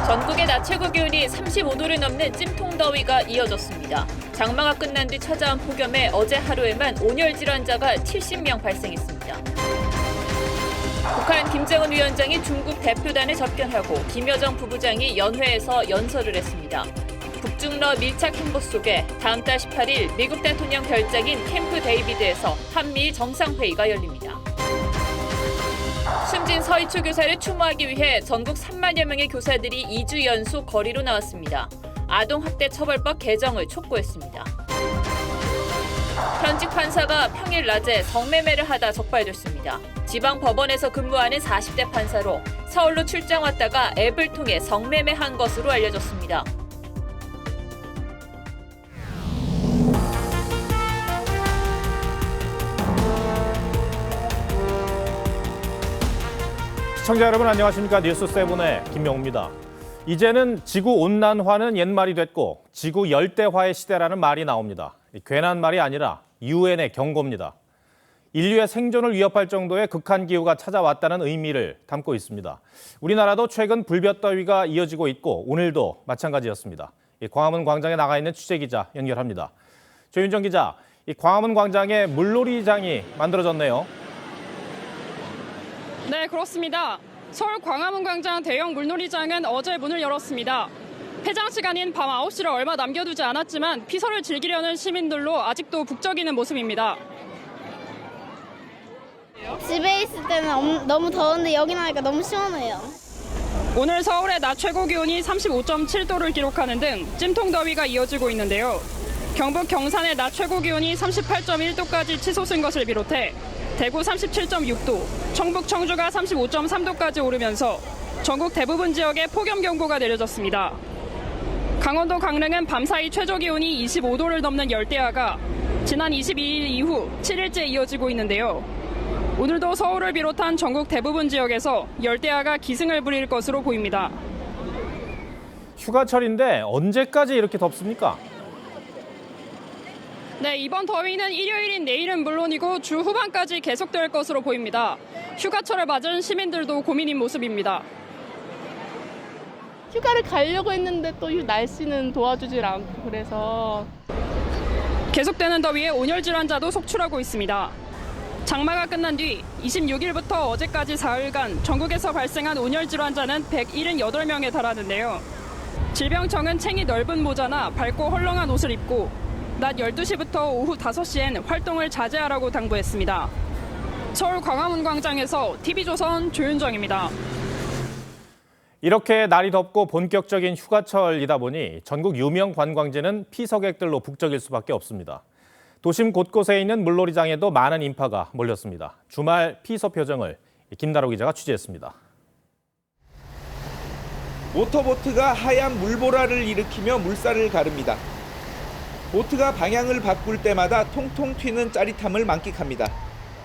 전국의 낮 최고 기온이 35도를 넘는 찜통더위가 이어졌습니다. 장마가 끝난 뒤 찾아온 폭염에 어제 하루에만 온열 질환자가 70명 발생했습니다. 북한 김정은 위원장이 중국 대표단에 접견하고 김여정 부부장이 연회에서 연설을 했습니다. 북중러 밀착 행보 속에 다음 달 18일 미국 대통령 별장인 캠프 데이비드에서 한미 정상회의가 열립니다. 숨진 서희초 교사를 추모하기 위해 전국 3만여 명의 교사들이 2주 연속 거리로 나왔습니다. 아동학대처벌법 개정을 촉구했습니다. 현직 판사가 평일 낮에 성매매를 하다 적발됐습니다. 지방법원에서 근무하는 40대 판사로 서울로 출장 왔다가 앱을 통해 성매매한 것으로 알려졌습니다. 시청자 여러분 안녕하십니까. 뉴스7의 김명우입니다. 이제는 지구온난화는 옛말이 됐고 지구 열대화의 시대라는 말이 나옵니다. 괜한 말이 아니라 유엔의 경고입니다. 인류의 생존을 위협할 정도의 극한기후가 찾아왔다는 의미를 담고 있습니다. 우리나라도 최근 불볕더위가 이어지고 있고 오늘도 마찬가지였습니다. 광화문 광장에 나가 있는 취재기자 연결합니다. 조윤정 기자, 광화문 광장에 물놀이장이 만들어졌네요. 네, 그렇습니다. 서울 광화문 광장 대형 물놀이장은 어제 문을 열었습니다. 폐장 시간인 밤 9시를 얼마 남겨두지 않았지만 피서를 즐기려는 시민들로 아직도 북적이는 모습입니다. 집에 있을 때는 너무 더운데 여기 나니까 너무 시원해요. 오늘 서울의 낮 최고 기온이 35.7도를 기록하는 등 찜통 더위가 이어지고 있는데요. 경북 경산의 낮 최고 기온이 38.1도까지 치솟은 것을 비롯해 대구 37.6도, 청북 청주가 35.3도까지 오르면서 전국 대부분 지역에 폭염 경보가 내려졌습니다. 강원도 강릉은 밤사이 최저 기온이 25도를 넘는 열대야가 지난 22일 이후 7일째 이어지고 있는데요. 오늘도 서울을 비롯한 전국 대부분 지역에서 열대야가 기승을 부릴 것으로 보입니다. 휴가철인데 언제까지 이렇게 덥습니까? 네, 이번 더위는 일요일인 내일은 물론이고 주 후반까지 계속될 것으로 보입니다. 휴가철을 맞은 시민들도 고민인 모습입니다. 휴가를 가려고 했는데 또 날씨는 도와주질 않고 그래서 계속되는 더위에 온열 질환자도 속출하고 있습니다. 장마가 끝난 뒤 26일부터 어제까지 사흘간 전국에서 발생한 온열 질환자는 178명에 달하는데요. 질병청은 챙이 넓은 모자나 밝고 헐렁한 옷을 입고 낮 12시부터 오후 5시엔 활동을 자제하라고 당부했습니다. 서울 광화문 광장에서 TV조선 조윤정입니다. 이렇게 날이 덥고 본격적인 휴가철이다 보니 전국 유명 관광지는 피서객들로 북적일 수밖에 없습니다. 도심 곳곳에 있는 물놀이장에도 많은 인파가 몰렸습니다. 주말 피서 표정을 김나로 기자가 취재했습니다. 모터보트가 하얀 물보라를 일으키며 물살을 가릅니다. 보트가 방향을 바꿀 때마다 통통 튀는 짜릿함을 만끽합니다.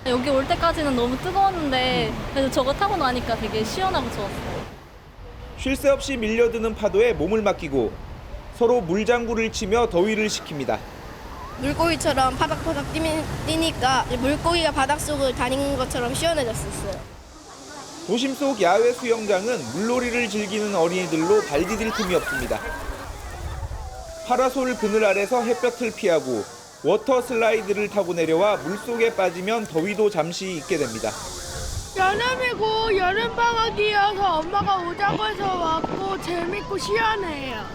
여기 올 때까지는 너무 뜨거웠는데 그래도 저거 타고 나니까 되게 시원하고 좋았어요. 쉴 새 없이 밀려드는 파도에 몸을 맡기고 서로 물장구를 치며 더위를 식힙니다. 물고기처럼 파닥파닥 뛰니까 물고기가 바닷속을 다니는 것처럼 시원해졌었어요. 도심 속 야외 수영장은 물놀이를 즐기는 어린이들로 발 디딜 틈이 없습니다. 파라솔 그늘 아래서 햇볕을 피하고 워터 슬라이드를 타고 내려와 물속에 빠지면 더위도 잠시 잊게 됩니다. 여름이고 여름방학이어서 엄마가 오자고 해서 왔고 재밌고 시원해요.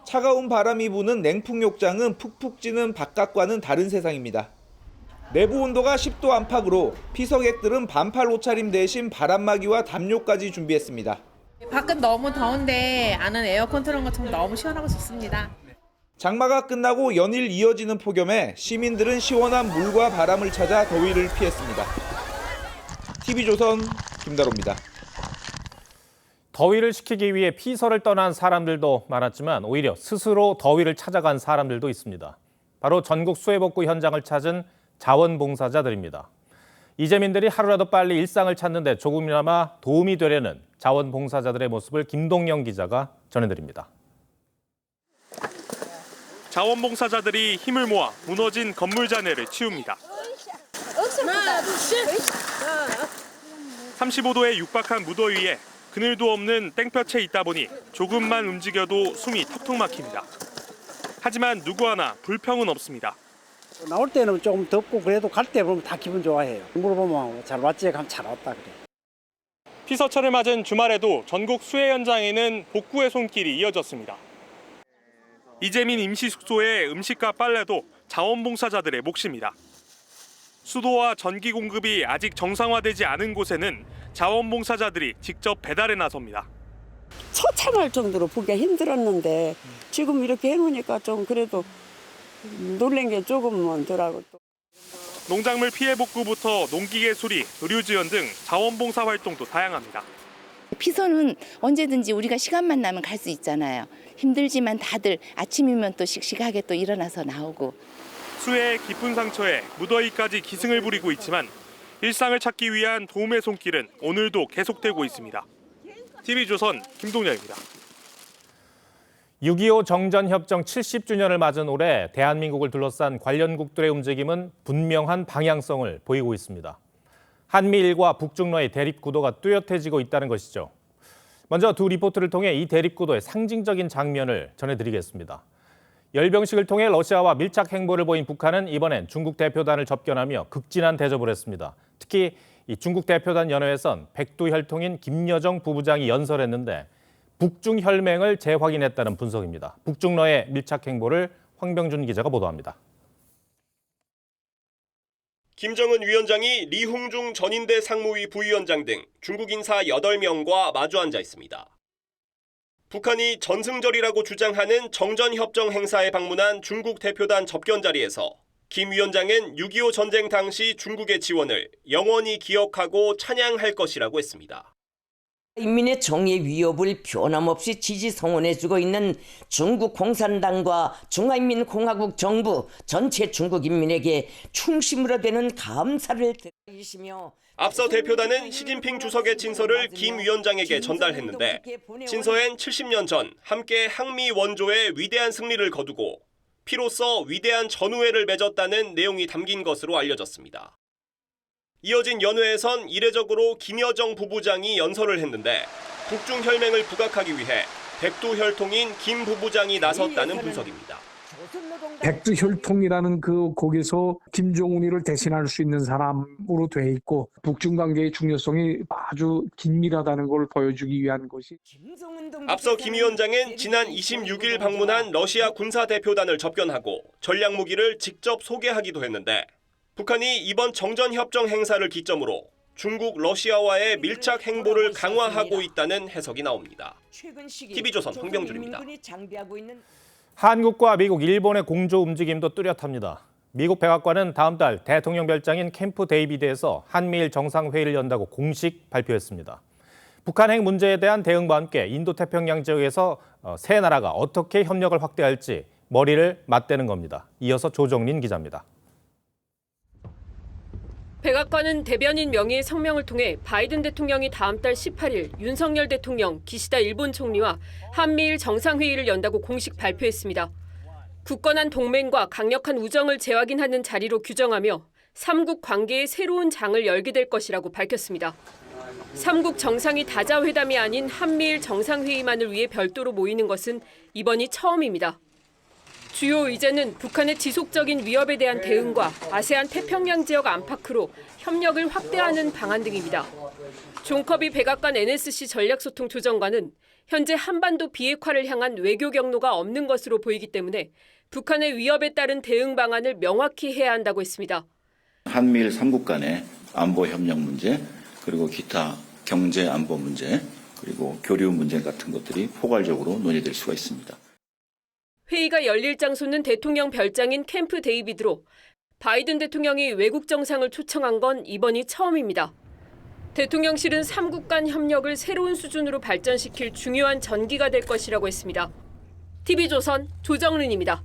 차가운 바람이 부는 냉풍욕장은 푹푹 찌는 바깥과는 다른 세상입니다. 내부 온도가 10도 안팎으로 피서객들은 반팔 옷차림 대신 바람막이와 담요까지 준비했습니다. 밖은 너무 더운데 안은 에어컨 틀은 것처럼 너무 시원하고 좋습니다. 장마가 끝나고 연일 이어지는 폭염에 시민들은 시원한 물과 바람을 찾아 더위를 피했습니다. TV조선 김다로입니다. 더위를 식히기 위해 피서를 떠난 사람들도 많았지만 오히려 스스로 더위를 찾아간 사람들도 있습니다. 바로 전국 수해복구 현장을 찾은 자원봉사자들입니다. 이재민들이 하루라도 빨리 일상을 찾는데 조금이나마 도움이 되려는 자원봉사자들의 모습을 김동영 기자가 전해드립니다. 자원봉사자들이 힘을 모아 무너진 건물 잔해를 치웁니다. 35도에 육박한 무더위에 그늘도 없는 땡볕에 있다 보니 조금만 움직여도 숨이 턱턱 막힙니다. 하지만 누구 하나 불평은 없습니다. 나올 때는 조금 덥고 그래도 갈 때 보면 다 기분 좋아해요. 물어보면 잘 왔지? 그럼 잘 왔다 그래. 피서철을 맞은 주말에도 전국 수해 현장에는 복구의 손길이 이어졌습니다. 이재민 임시숙소의 음식과 빨래도 자원봉사자들의 몫입니다. 수도와 전기 공급이 아직 정상화되지 않은 곳에는 자원봉사자들이 직접 배달에 나섭니다. 처참할 정도로 보기가 힘들었는데 지금 이렇게 해놓으니까 좀 그래도 놀란 게 조금은 덜하고. 농작물 피해 복구부터 농기계 수리, 의료 지원 등 자원봉사 활동도 다양합니다. 피서는 언제든지 우리가 시간만 나면 갈 수 있잖아요. 힘들지만 다들 아침이면 또 씩씩하게 또 일어나서 나오고. 수해의 깊은 상처에 무더위까지 기승을 부리고 있지만 일상을 찾기 위한 도움의 손길은 오늘도 계속되고 있습니다. TV조선 김동열입니다. 6.25 정전협정 70주년을 맞은 올해 대한민국을 둘러싼 관련국들의 움직임은 분명한 방향성을 보이고 있습니다. 한미일과 북중러의 대립구도가 뚜렷해지고 있다는 것이죠. 먼저 두 리포트를 통해 이 대립구도의 상징적인 장면을 전해드리겠습니다. 열병식을 통해 러시아와 밀착 행보를 보인 북한은 이번엔 중국 대표단을 접견하며 극진한 대접을 했습니다. 특히 이 중국 대표단 연회에선 백두혈통인 김여정 부부장이 연설했는데 북중 혈맹을 재확인했다는 분석입니다. 북중러의 밀착 행보를 황병준 기자가 보도합니다. 김정은 위원장이 리홍중 전인대 상무위 부위원장 등 중국 인사 8명과 마주 앉아 있습니다. 북한이 전승절이라고 주장하는 정전협정 행사에 방문한 중국 대표단 접견 자리에서 김 위원장은 6.25 전쟁 당시 중국의 지원을 영원히 기억하고 찬양할 것이라고 했습니다. 인민의 정의 위협을 변함없이 지지 성원해주고 있는 중국 공산당과 중화인민공화국 정부 전체 중국 인민에게 충심으로 되는 감사를 드리시며 앞서 대표단은 시진핑 주석의 친서를 김 위원장에게 전달했는데 친서엔 70년 전 함께 항미 원조의 위대한 승리를 거두고 피로써 위대한 전우회를 맺었다는 내용이 담긴 것으로 알려졌습니다. 이어진 연회에선 이례적으로 김여정 부부장이 연설을 했는데 북중 혈맹을 부각하기 위해 백두혈통인 김 부부장이 나섰다는 분석입니다. 백두혈통이라는 그 곡에서 김정은이를 대신할 수 있는 사람으로 돼 있고 북중 관계의 중요성이 아주 긴밀하다는 걸 보여주기 위한 것이. 앞서 김 위원장은 지난 26일 방문한 러시아 군사대표단을 접견하고 전략무기를 직접 소개하기도 했는데 북한이 이번 정전협정 행사를 기점으로 중국, 러시아와의 밀착 행보를 강화하고 있다는 해석이 나옵니다. TV조선 황병준입니다. 한국과 미국, 일본의 공조 움직임도 뚜렷합니다. 미국 백악관은 다음 달 대통령 별장인 캠프 데이비드에서 한미일 정상회의를 연다고 공식 발표했습니다. 북한 핵 문제에 대한 대응과 함께 인도태평양 지역에서 세 나라가 어떻게 협력을 확대할지 머리를 맞대는 겁니다. 이어서 조정린 기자입니다. 백악관은 대변인 명의의 성명을 통해 바이든 대통령이 다음 달 18일 윤석열 대통령, 기시다 일본 총리와 한미일 정상회의를 연다고 공식 발표했습니다. 굳건한 동맹과 강력한 우정을 재확인하는 자리로 규정하며 3국 관계의 새로운 장을 열게 될 것이라고 밝혔습니다. 3국 정상이 다자회담이 아닌 한미일 정상회의만을 위해 별도로 모이는 것은 이번이 처음입니다. 주요 의제는 북한의 지속적인 위협에 대한 대응과 아세안 태평양 지역 안팎으로 협력을 확대하는 방안 등입니다. 존 커비 백악관 NSC 전략소통 조정관은 현재 한반도 비핵화를 향한 외교 경로가 없는 것으로 보이기 때문에 북한의 위협에 따른 대응 방안을 명확히 해야 한다고 했습니다. 한미일 3국 간의 안보 협력 문제, 그리고 기타 경제 안보 문제, 그리고 교류 문제 같은 것들이 포괄적으로 논의될 수가 있습니다. 회의가 열릴 장소는 대통령 별장인 캠프 데이비드로 바이든 대통령이 외국 정상을 초청한 건 이번이 처음입니다. 대통령실은 3국 간 협력을 새로운 수준으로 발전시킬 중요한 전기가 될 것이라고 했습니다. TV조선 조정른입니다.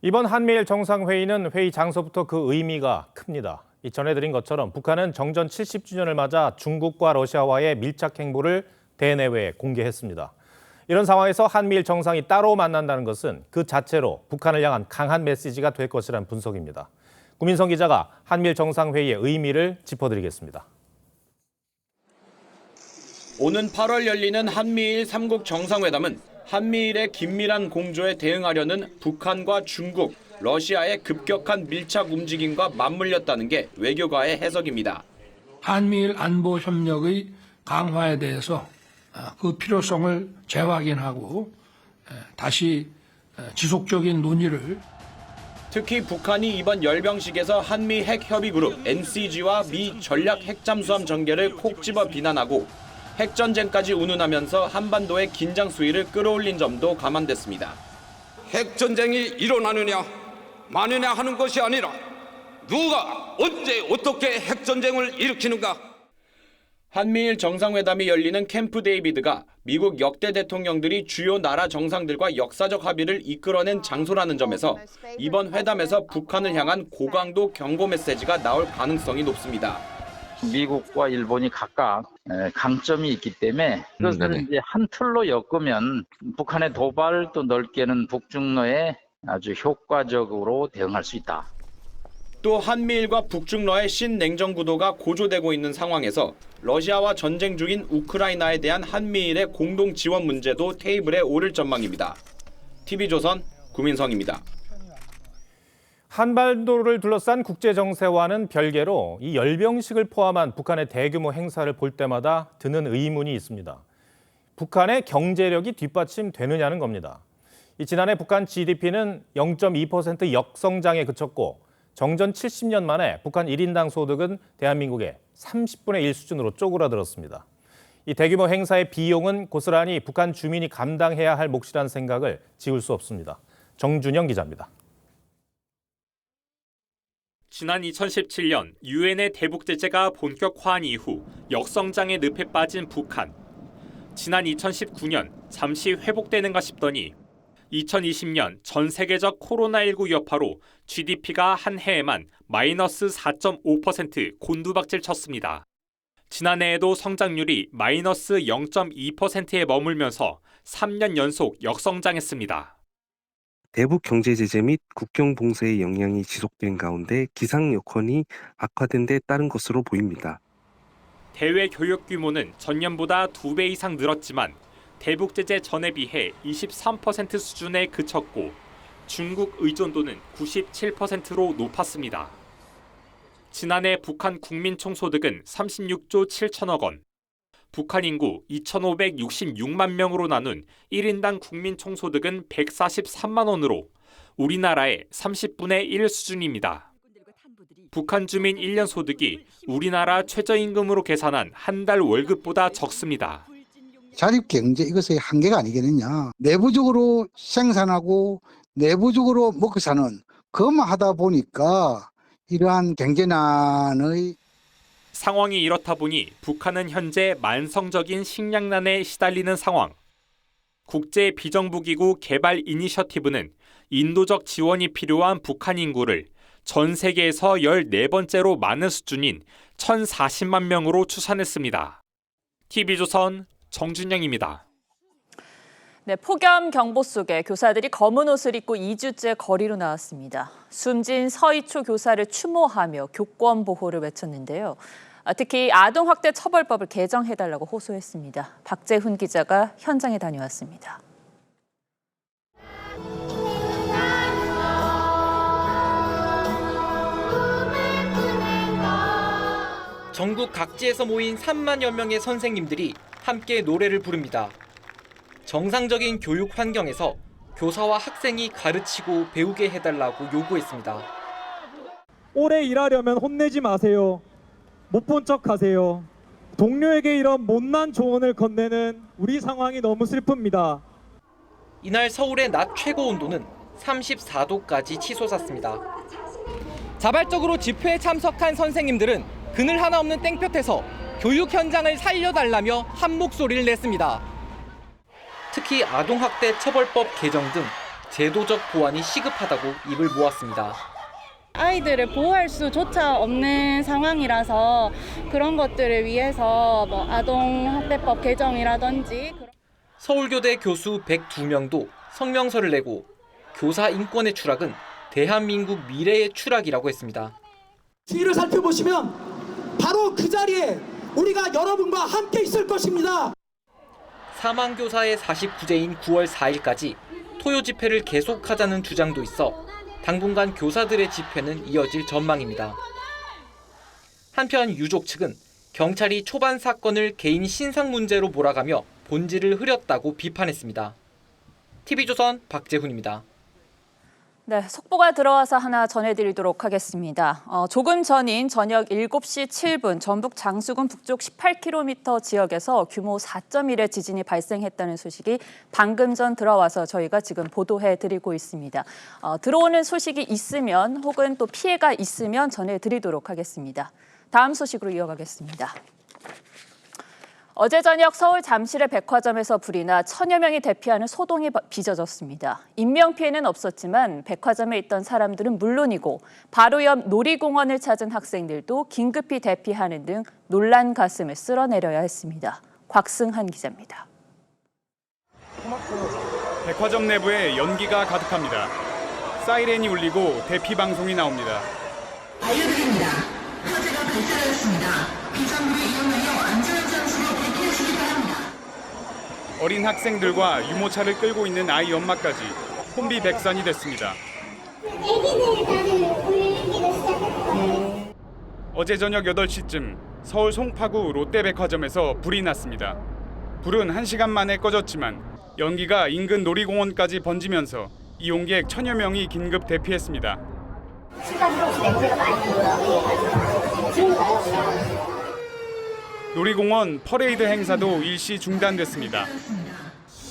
이번 한미일 정상회의는 회의 장소부터 그 의미가 큽니다. 이 전해드린 것처럼 북한은 정전 70주년을 맞아 중국과 러시아와의 밀착 행보를 대내외에 공개했습니다. 이런 상황에서 한미일 정상이 따로 만난다는 것은 그 자체로 북한을 향한 강한 메시지가 될 것이라는 분석입니다. 구민성 기자가 한미일 정상회의의 의미를 짚어드리겠습니다. 오는 8월 열리는 한미일 3국 정상회담은 한미일의 긴밀한 공조에 대응하려는 북한과 중국, 러시아의 급격한 밀착 움직임과 맞물렸다는 게 외교가의 해석입니다. 한미일 안보 협력의 강화에 대해서 그 필요성을 재확인하고 다시 지속적인 논의를 특히 북한이 이번 열병식에서 한미 핵협의그룹 NCG와 미 전략 핵잠수함 전개를 콕 집어 비난하고 핵전쟁까지 운운하면서 한반도의 긴장 수위를 끌어올린 점도 감안됐습니다. 핵전쟁이 일어나느냐 마느냐 하는 것이 아니라 누가 언제 어떻게 핵전쟁을 일으키는가. 한미일 정상회담이 열리는 캠프 데이비드가 미국 역대 대통령들이 주요 나라 정상들과 역사적 합의를 이끌어낸 장소라는 점에서 이번 회담에서 북한을 향한 고강도 경고 메시지가 나올 가능성이 높습니다. 미국과 일본이 각각 강점이 있기 때문에 그것을 이제 한 틀로 엮으면 북한의 도발 또 넓게는 북중러에 아주 효과적으로 대응할 수 있다. 또 한미일과 북중러의 신냉전 구도가 고조되고 있는 상황에서 러시아와 전쟁 중인 우크라이나에 대한 한미일의 공동 지원 문제도 테이블에 오를 전망입니다. TV조선 구민성입니다. 한반도를 둘러싼 국제 정세와는 별개로 이 열병식을 포함한 북한의 대규모 행사를 볼 때마다 드는 의문이 있습니다. 북한의 경제력이 뒷받침되느냐는 겁니다. 지난해 북한 GDP는 0.2% 역성장에 그쳤고 정전 70년 만에 북한 1인당 소득은 대한민국의 30분의 1 수준으로 쪼그라들었습니다. 이 대규모 행사의 비용은 고스란히 북한 주민이 감당해야 할 몫이라는 생각을 지울 수 없습니다. 정준영 기자입니다. 지난 2017년 유엔의 대북 제재가 본격화한 이후 역성장의 늪에 빠진 북한. 지난 2019년 잠시 회복되는가 싶더니 2020년 전 세계적 코로나19 여파로 GDP가 한 해에만 마이너스 4.5% 곤두박질 쳤습니다. 지난해에도 성장률이 마이너스 0.2%에 머물면서 3년 연속 역성장했습니다. 대북 경제 제재 및 국경 봉쇄의 영향이 지속된 가운데 기상 여건이 악화된 데 따른 것으로 보입니다. 대외 교역 규모는 전년보다 2배 이상 늘었지만 대북 제재 전에 비해 23% 수준에 그쳤고 중국 의존도는 97%로 높았습니다. 지난해 북한 국민 총소득은 36조 7천억 원, 북한 인구 2,566만 명으로 나눈 1인당 국민 총소득은 143만 원으로 우리나라의 30분의 1 수준입니다. 북한 주민 1년 소득이 우리나라 최저임금으로 계산한 한 달 월급보다 적습니다. 자립경제 이것의 한계가 아니겠느냐. 내부적으로 생산하고 내부적으로 먹고 사는 그것만 하다 보니까 이러한 경제난의 상황이 이렇다 보니 북한은 현재 만성적인 식량난에 시달리는 상황. 국제 비정부기구 개발 이니셔티브는 인도적 지원이 필요한 북한 인구를 전 세계에서 14번째로 많은 수준인 1,040만 명으로 추산했습니다. TV조선 정준영입니다. 네, 폭염 경보 속에 교사들이 검은 옷을 입고 2주째 거리로 나왔습니다. 숨진 서희초 교사를 추모하며 교권 보호를 외쳤는데요. 특히 아동학대 처벌법을 개정해달라고 호소했습니다. 박재훈 기자가 현장에 다녀왔습니다. 전국 각지에서 모인 3만여 명의 선생님들이 함께 노래를 부릅니다. 정상적인 교육 환경에서 교사와 학생이 가르치고 배우게 해달라고 요구했습니다. 오래 일하려면 혼내지 마세요. 못 본 척 하세요. 동료에게 이런 못난 조언을 건네는 우리 상황이 너무 슬픕니다. 이날 서울의 낮 최고 온도는 34도까지 치솟았습니다. 자발적으로 집회에 참석한 선생님들은 그늘 하나 없는 땡볕에서 교육 현장을 살려달라며 한 목소리를 냈습니다. 특히 아동학대 처벌법 개정 등 제도적 보완이 시급하다고 입을 모았습니다. 아이들을 보호할 수조차 없는 상황이라서 그런 것들을 위해서 아동학대법 개정이라든지. 서울교대 교수 102명도 성명서를 내고 교사 인권의 추락은 대한민국 미래의 추락이라고 했습니다. 뒤를 살펴보시면 바로 그 자리에 우리가 여러분과 함께 있을 것입니다. 사망 교사의 49제인 9월 4일까지 토요 집회를 계속하자는 주장도 있어 당분간 교사들의 집회는 이어질 전망입니다. 한편 유족 측은 경찰이 초반 사건을 개인 신상 문제로 몰아가며 본질을 흐렸다고 비판했습니다. TV조선 박재훈입니다. 네, 속보가 들어와서 하나 전해드리도록 하겠습니다. 조금 전인 저녁 7시 7분 전북 장수군 북쪽 18km 지역에서 규모 4.1의 지진이 발생했다는 소식이 방금 전 들어와서 저희가 지금 보도해드리고 있습니다. 들어오는 소식이 있으면 혹은 또 피해가 있으면 전해드리도록 하겠습니다. 다음 소식으로 이어가겠습니다. 어제 저녁 서울 잠실의 백화점에서 불이 나 1000여 명이 대피하는 소동이 빚어졌습니다. 인명피해는 없었지만 백화점에 있던 사람들은 물론이고 바로 옆 놀이공원을 찾은 학생들도 긴급히 대피하는 등 놀란 가슴을 쓸어내려야 했습니다. 곽승한 기자입니다. 백화점 내부에 연기가 가득합니다. 사이렌이 울리고 대피 방송이 나옵니다. 알려드립니다. 화재가 발생하였습니다. 비상구를 이용하여 안전한 장소로 대피하시기 바랍니다. 어린 학생들과 유모차를 끌고 있는 아이 엄마까지 혼비백산이 됐습니다. 어제 저녁 8시쯤 서울 송파구 롯데백화점에서 불이 났습니다. 불은 1시간 만에 꺼졌지만 연기가 인근 놀이공원까지 번지면서 이용객 1000여 명이 긴급 대피했습니다. 놀이공원 퍼레이드 행사도 일시 중단됐습니다.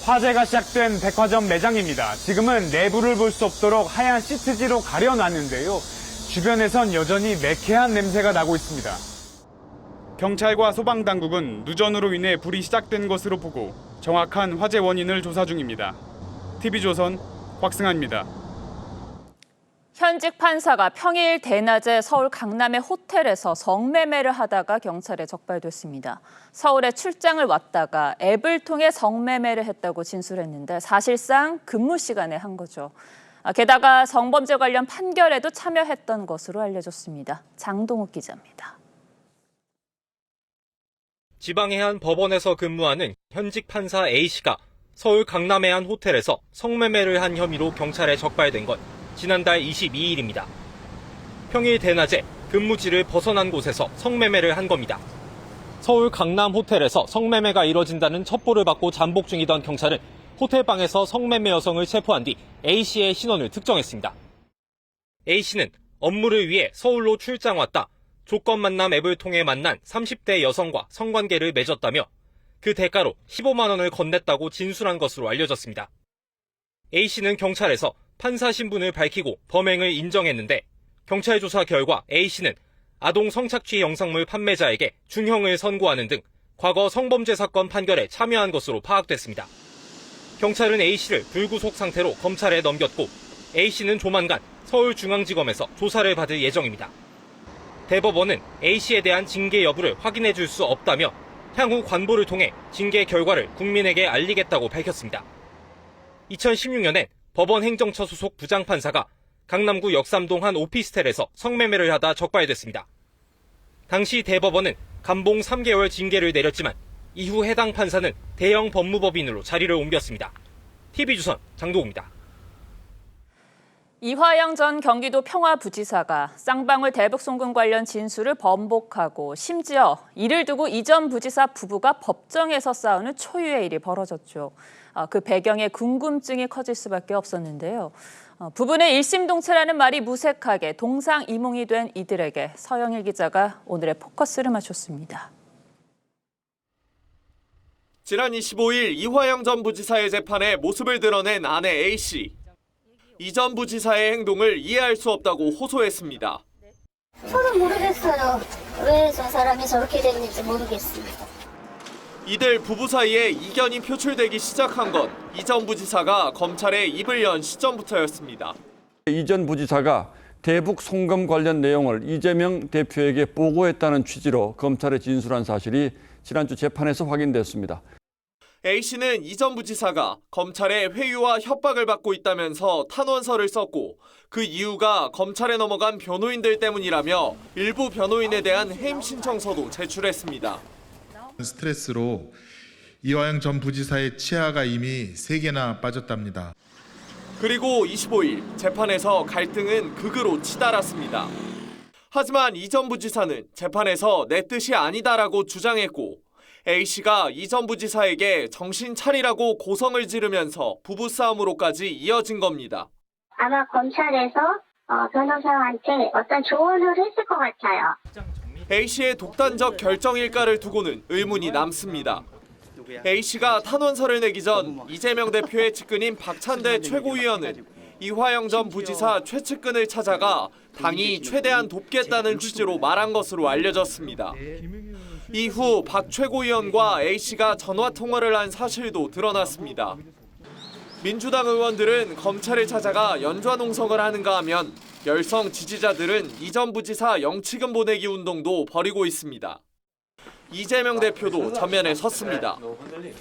화재가 시작된 백화점 매장입니다. 지금은 내부를 볼 수 없도록 하얀 시트지로 가려놨는데요. 주변에선 여전히 매캐한 냄새가 나고 있습니다. 경찰과 소방당국은 누전으로 인해 불이 시작된 것으로 보고 정확한 화재 원인을 조사 중입니다. TV조선 곽승환입니다. 현직 판사가 평일 대낮에 서울 강남의 호텔에서 성매매를 하다가 경찰에 적발됐습니다. 서울에 출장을 왔다가 앱을 통해 성매매를 했다고 진술했는데 사실상 근무 시간에 한 거죠. 게다가 성범죄 관련 판결에도 참여했던 것으로 알려졌습니다. 장동욱 기자입니다. 지방의 한 법원에서 근무하는 현직 판사 A씨가 서울 강남의 한 호텔에서 성매매를 한 혐의로 경찰에 적발된 건 지난달 22일입니다. 평일 대낮에 근무지를 벗어난 곳에서 성매매를 한 겁니다. 서울 강남 호텔에서 성매매가 이뤄진다는 첩보를 받고 잠복 중이던 경찰은 호텔방에서 성매매 여성을 체포한 뒤 A씨의 신원을 특정했습니다. A씨는 업무를 위해 서울로 출장 왔다 조건 만남 앱을 통해 만난 30대 여성과 성관계를 맺었다며 그 대가로 15만 원을 건넸다고 진술한 것으로 알려졌습니다. A씨는 경찰에서 판사 신분을 밝히고 범행을 인정했는데 경찰 조사 결과 A씨는 아동 성착취 영상물 판매자에게 중형을 선고하는 등 과거 성범죄 사건 판결에 참여한 것으로 파악됐습니다. 경찰은 A씨를 불구속 상태로 검찰에 넘겼고 A씨는 조만간 서울중앙지검에서 조사를 받을 예정입니다. 대법원은 A씨에 대한 징계 여부를 확인해 줄 수 없다며 향후 관보를 통해 징계 결과를 국민에게 알리겠다고 밝혔습니다. 2016년엔 법원 행정처 소속 부장판사가 강남구 역삼동 한 오피스텔에서 성매매를 하다 적발됐습니다. 당시 대법원은 감봉 3개월 징계를 내렸지만 이후 해당 판사는 대형 법무법인으로 자리를 옮겼습니다. TV조선 장동욱입니다. 이화영 전 경기도 평화부지사가 쌍방울 대북 송금 관련 진술을 번복하고 심지어 이를 두고 이 전 부지사 부부가 법정에서 싸우는 초유의 일이 벌어졌죠. 그 배경에 궁금증이 커질 수밖에 없었는데요. 부부는 일심동체라는 말이 무색하게 동상이몽이 된 이들에게 서영일 기자가 오늘의 포커스를 맞췄습니다. 지난 25일 이화영 전 부지사의 재판에 모습을 드러낸 아내 A씨. 이 전 부지사의 행동을 이해할 수 없다고 호소했습니다. 저는 모르겠어요. 왜 저 사람이 저렇게 됐는지 모르겠습니다. 이들 부부 사이에 이견이 표출되기 시작한 건 이 전 부지사가 검찰에 입을 연 시점부터였습니다. 이 전 부지사가 대북 송금 관련 내용을 이재명 대표에게 보고했다는 취지로 검찰에 진술한 사실이 지난주 재판에서 확인됐습니다. A씨는 이 전 부지사가 검찰에 회유와 협박을 받고 있다면서 탄원서를 썼고 그 이유가 검찰에 넘어간 변호인들 때문이라며 일부 변호인에 대한 해임 신청서도 제출했습니다. 스트레스로 이화영 전 부지사의 치아가 이미 3개나 빠졌답니다. 그리고 25일 재판에서 갈등은 극으로 치달았습니다. 하지만 이 전 부지사는 재판에서 내 뜻이 아니다라고 주장했고 A씨가 이 전 부지사에게 정신 차리라고 고성을 지르면서 부부싸움으로까지 이어진 겁니다. 아마 검찰에서 변호사한테 어떤 조언을 했을 것 같아요. A씨의 독단적 결정일까를 두고는 의문이 남습니다. A씨가 탄원서를 내기 전 이재명 대표의 측근인 박찬대 최고위원은 이화영 전 부지사 최측근을 찾아가 당이 최대한 돕겠다는 취지로 말한 것으로 알려졌습니다. 이후 박 최고위원과 A씨가 전화통화를 한 사실도 드러났습니다. 민주당 의원들은 검찰을 찾아가 연좌농성을 하는가 하면 열성 지지자들은 이 전 부지사 영치금 보내기 운동도 벌이고 있습니다. 이재명 대표도 전면에 섰습니다.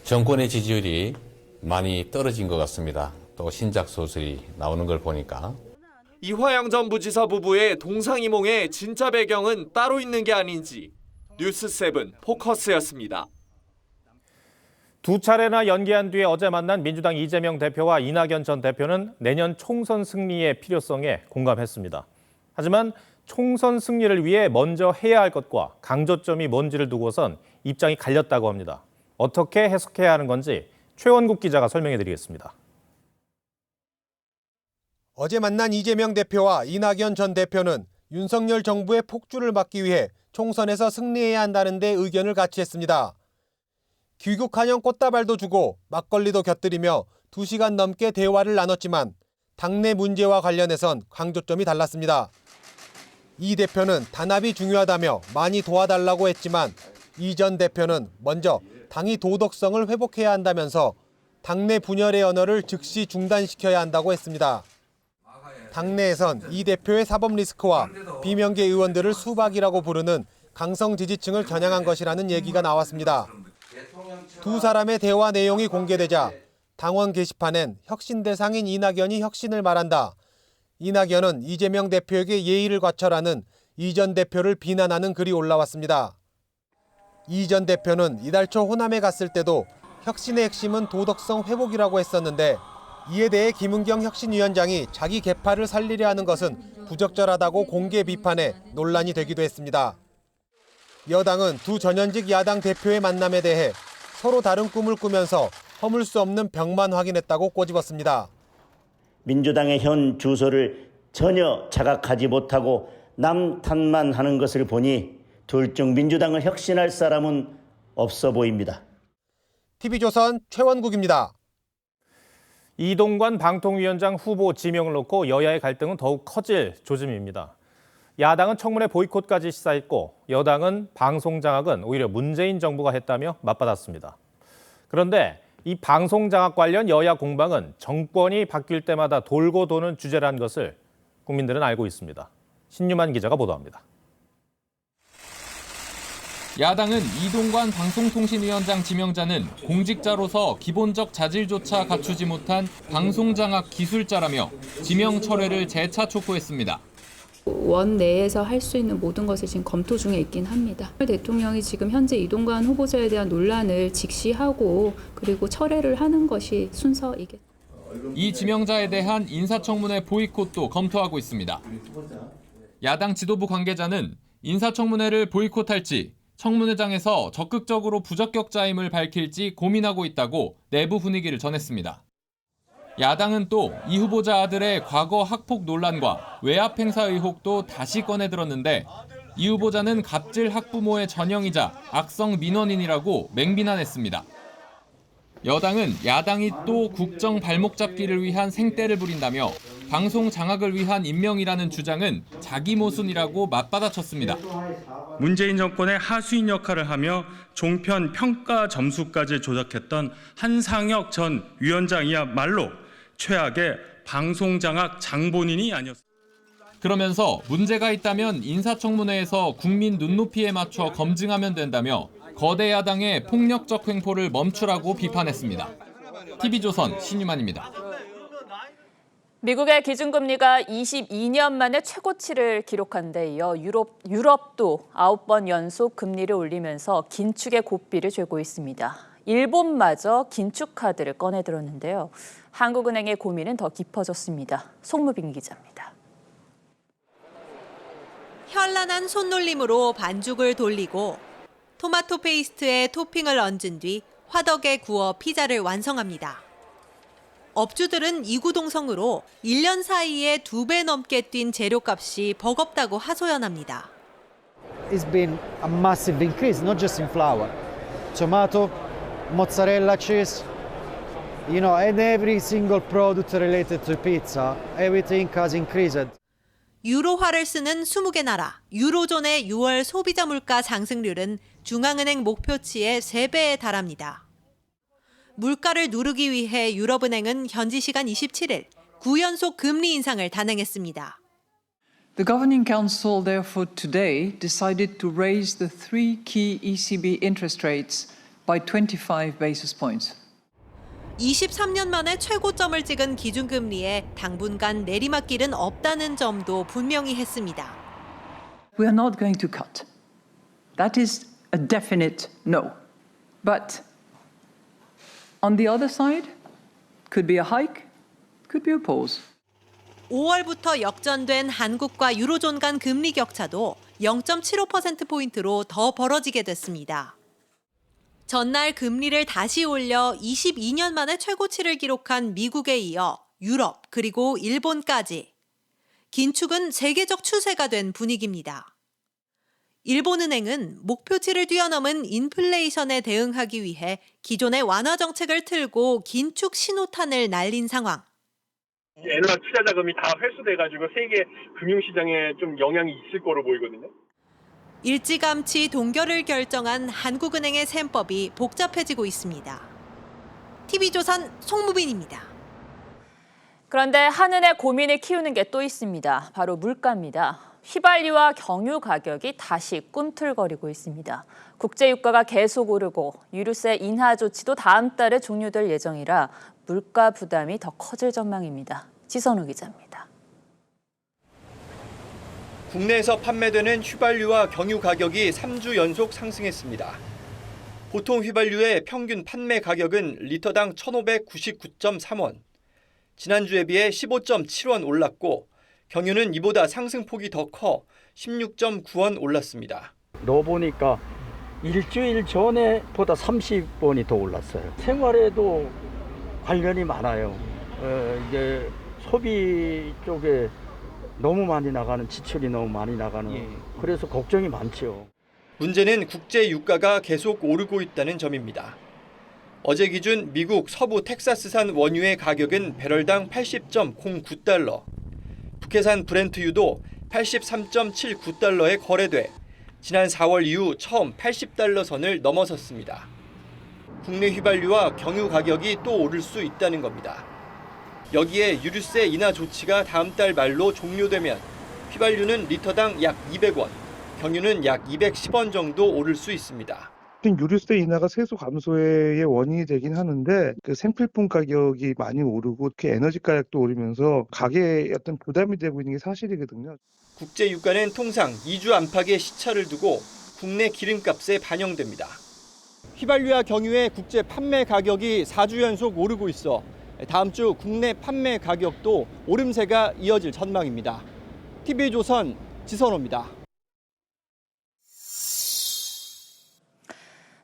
정권의 지지율이 많이 떨어진 것 같습니다. 또 신작 소설이 나오는 걸 보니까. 이화영 전 부지사 부부의 동상이몽의 진짜 배경은 따로 있는 게 아닌지 뉴스7 포커스였습니다. 두 차례나 연기한 뒤에 어제 만난 민주당 이재명 대표와 이낙연 전 대표는 내년 총선 승리의 필요성에 공감했습니다. 하지만 총선 승리를 위해 먼저 해야 할 것과 강조점이 뭔지를 두고선 입장이 갈렸다고 합니다. 어떻게 해석해야 하는 건지 최원국 기자가 설명해 드리겠습니다. 어제 만난 이재명 대표와 이낙연 전 대표는 윤석열 정부의 폭주를 막기 위해 총선에서 승리해야 한다는 데 의견을 같이 했습니다. 귀국한형 꽃다발도 주고 막걸리도 곁들이며 2시간 넘게 대화를 나눴지만 당내 문제와 관련해선 강조점이 달랐습니다. 이 대표는 단합이 중요하다며 많이 도와달라고 했지만 이 전 대표는 먼저 당이 도덕성을 회복해야 한다면서 당내 분열의 언어를 즉시 중단시켜야 한다고 했습니다. 당내에선 이 대표의 사법 리스크와 비명계 의원들을 수박이라고 부르는 강성 지지층을 겨냥한 것이라는 얘기가 나왔습니다. 두 사람의 대화 내용이 공개되자 당원 게시판엔 혁신 대상인 이낙연이 혁신을 말한다. 이낙연은 이재명 대표에게 예의를 갖춰라는 이 전 대표를 비난하는 글이 올라왔습니다. 이 전 대표는 이달 초 호남에 갔을 때도 혁신의 핵심은 도덕성 회복이라고 했었는데 이에 대해 김은경 혁신위원장이 자기 계파를 살리려 하는 것은 부적절하다고 공개 비판해 논란이 되기도 했습니다. 여당은 두 전현직 야당 대표의 만남에 대해 서로 다른 꿈을 꾸면서 허물 수 없는 벽만 확인했다고 꼬집었습니다. 민주당의 현 주소를 전혀 자각하지 못하고 남 탓만 하는 것을 보니 둘 중 민주당을 혁신할 사람은 없어 보입니다. TV조선 최원국입니다. 이동관 방통위원장 후보 지명을 놓고 여야의 갈등은 더욱 커질 조짐입니다. 야당은 청문회 보이콧까지 시사했고 여당은 방송 장악은 오히려 문재인 정부가 했다며 맞받았습니다. 그런데 이 방송 장악 관련 여야 공방은 정권이 바뀔 때마다 돌고 도는 주제라는 것을 국민들은 알고 있습니다. 신유만 기자가 보도합니다. 야당은 이동관 방송통신위원장 지명자는 공직자로서 기본적 자질조차 갖추지 못한 방송장악 기술자라며 지명 철회를 재차 촉구했습니다. 원 내에서 할 수 있는 모든 것을 지금 검토 중에 있긴 합니다. 대통령이 지금 현재 이동관 후보자에 대한 논란을 직시하고 그리고 철회를 하는 것이 순서이겠습니다. 이 지명자에 대한 인사청문회 보이콧도 검토하고 있습니다. 야당 지도부 관계자는 인사청문회를 보이콧할지 청문회장에서 적극적으로 부적격자임을 밝힐지 고민하고 있다고 내부 분위기를 전했습니다. 야당은 또 이 후보자 아들의 과거 학폭 논란과 외압 행사 의혹도 다시 꺼내 들었는데 이 후보자는 갑질 학부모의 전형이자 악성 민원인이라고 맹비난했습니다. 여당은 야당이 또 국정 발목 잡기를 위한 생떼를 부린다며 방송 장악을 위한 임명이라는 주장은 자기 모순이라고 맞받아쳤습니다. 문재인 정권의 하수인 역할을 하며 종편 평가 점수까지 조작했던 한상혁 전 위원장이야말로 최악의 방송 장악 장본인이 아니었습니다. 그러면서 문제가 있다면 인사청문회에서 국민 눈높이에 맞춰 검증하면 된다며 거대 야당의 폭력적 횡포를 멈추라고 비판했습니다. TV조선 신유만입니다. 미국의 기준금리가 22년 만에 최고치를 기록한 데 이어 유럽도 9번 연속 금리를 올리면서 긴축의 고삐를 죄고 있습니다. 일본마저 긴축 카드를 꺼내들었는데요. 한국은행의 고민은 더 깊어졌습니다. 송무빈 기자입니다. 현란한 손놀림으로 반죽을 돌리고 토마토 페이스트에 토핑을 얹은 뒤 화덕에 구워 피자를 완성합니다. 업주들은 이구동성으로 1년 사이에 2배 넘게 뛴 재료값이 버겁다고 하소연합니다. It's been a massive increase, not just in flour. Tomato, mozzarella cheese, and every single product related to pizza, everything has increased. 유로화를 쓰는 20개 나라, 유로존의 6월 소비자 물가 상승률은 중앙은행 목표치의 3배에 달합니다. 물가를 누르기 위해 유럽은행은 현지 시간 27일 9연속 금리 인상을 단행했습니다. The Governing Council therefore today decided to raise the 3 key ECB interest rates by 25 basis points. 23년 만에 최고점을 찍은 기준금리에 당분간 내리막길은 없다는 점도 분명히 했습니다. We are not going to cut. That is a definite no. But on the other side, could be a hike, could be a pause. 5월부터 역전된 한국과 유로존 간 금리 격차도 0.75%포인트로 더 벌어지게 됐습니다. 전날 금리를 다시 올려 22년 만에 최고치를 기록한 미국에 이어 유럽 그리고 일본까지 긴축은 세계적 추세가 된 분위기입니다. 일본은행은 목표치를 뛰어넘은 인플레이션에 대응하기 위해 기존의 완화 정책을 틀고 긴축 신호탄을 날린 상황. 엔화 투자 자금이 다 회수돼가지고 세계 금융시장에 좀 영향이 있을 거로 보이거든요. 일찌감치 동결을 결정한 한국은행의 셈법이 복잡해지고 있습니다. TV조선 송무빈입니다. 그런데 한은의 고민을 키우는 게 또 있습니다. 바로 물가입니다. 휘발유와 경유 가격이 다시 꿈틀거리고 있습니다. 국제유가가 계속 오르고 유류세 인하 조치도 다음 달에 종료될 예정이라 물가 부담이 더 커질 전망입니다. 지선우 기자입니다. 국내에서 판매되는 휘발유와 경유 가격이 3주 연속 상승했습니다. 보통 휘발유의 평균 판매 가격은 리터당 1,599.3원, 지난주에 비해 15.7원 올랐고 경유는 이보다 상승폭이 더 커 16.9원 올랐습니다. 넣어보니까 일주일 전에 보다 30원이 더 올랐어요. 생활에도 관련이 많아요. 이제 소비 쪽에 너무 많이 나가는, 지출이 너무 많이 나가는, 그래서 걱정이 많죠. 문제는 국제 유가가 계속 오르고 있다는 점입니다. 어제 기준 미국 서부 텍사스산 원유의 가격은 배럴당 80.09달러, 북해산 브렌트유도 83.79달러에 거래돼 지난 4월 이후 처음 80달러 선을 넘어섰습니다. 국내 휘발유와 경유 가격이 또 오를 수 있다는 겁니다. 여기에 유류세 인하 조치가 다음 달 말로 종료되면 휘발유는 리터당 약 200원, 경유는 약 210원 정도 오를 수 있습니다. 유류세 인하가 세수 감소의 원인이 되긴 하는데 그 생필품 가격이 많이 오르고 그 에너지 가격도 오르면서 가계에 어떤 부담이 되고 있는 게 사실이거든요. 국제 유가는 통상 2주 안팎의 시차를 두고 국내 기름값에 반영됩니다. 휘발유와 경유의 국제 판매 가격이 4주 연속 오르고 있어 다음 주 국내 판매 가격도 오름세가 이어질 전망입니다. TV조선 지선호입니다.